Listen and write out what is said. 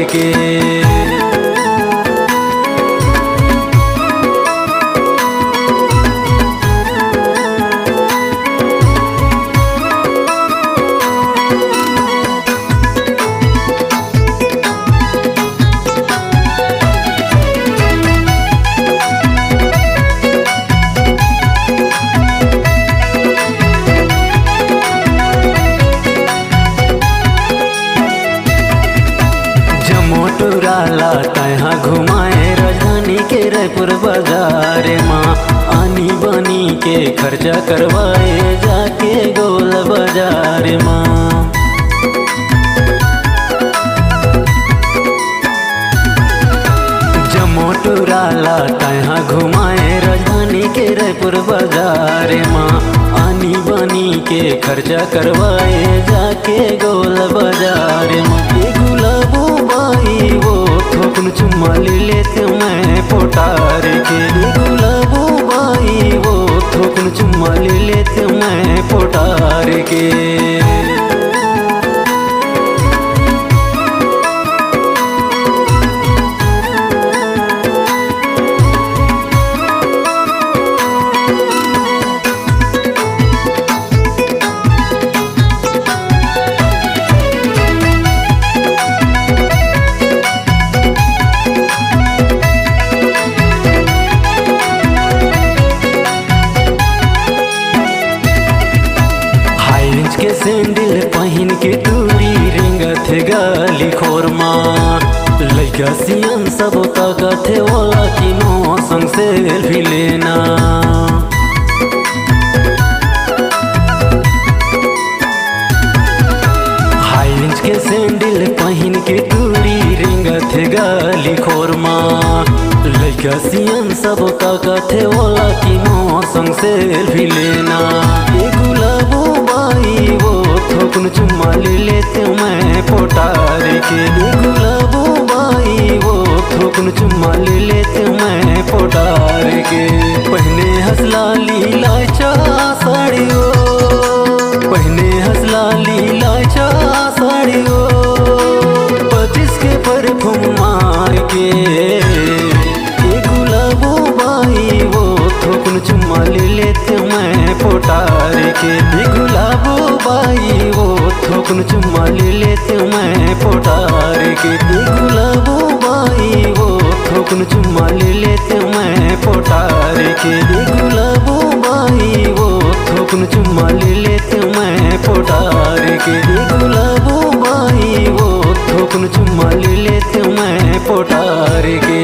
के। मोटुराला तहाँ घुमाए राजधानी के रायपुर बाजार माँ, आनी बनी के खर्चा करवाए जाके गोल बाजार माँ। मोटुराला तहाँ घुमाए राजधानी के रायपुर बाजार माँ, आनी बनी के खर्चा करवाए जाके गोल बाजार माँ। गुलाबो बाई वो थोकन चुम्मा ले लेते मैं पोटार के। गुलाबो बाई वो थोकन चुम्मा ले लेते मैं पोटार के। के सैंडल पहन के टूरी रेंगत गाली खोरमा, लइका सियन सब ताकत वाला किनो संग सेल्फी लेना। हाई इंच के सैंडल पहन के टूरी रेंगत गाली खोरमा, लइका सियन सब ताकत वाला किनो संग सेल्फी लेना। गुलाबो बाई वो थोकन चुम्मा ले लेते मैं पोटार के। गुलाबो बाई वो थोकन चुम्मा ले लेते मैं पोटार के। पहने हंसला लीला चा साड़ियो, पहने हंसला लीला चा साड़ियो, 25 के परफ्यूम मार के। गुलाबो बाई वो थोकन चुम्मा ले लेते मैं पोटार के। गुलाबो बाई वो थोकन चुम्मा ले लेते मैं पोटार के। गुलाबो बाई वो थोकन चुम्मा ले लेते मैं पोटार के। गुलाबो बाई वो थोकन चुम्मा ले लेते मैं पोटार के। गुलाबो बाई वो थोकन चुम्मा ले लेते मैं पोटार के।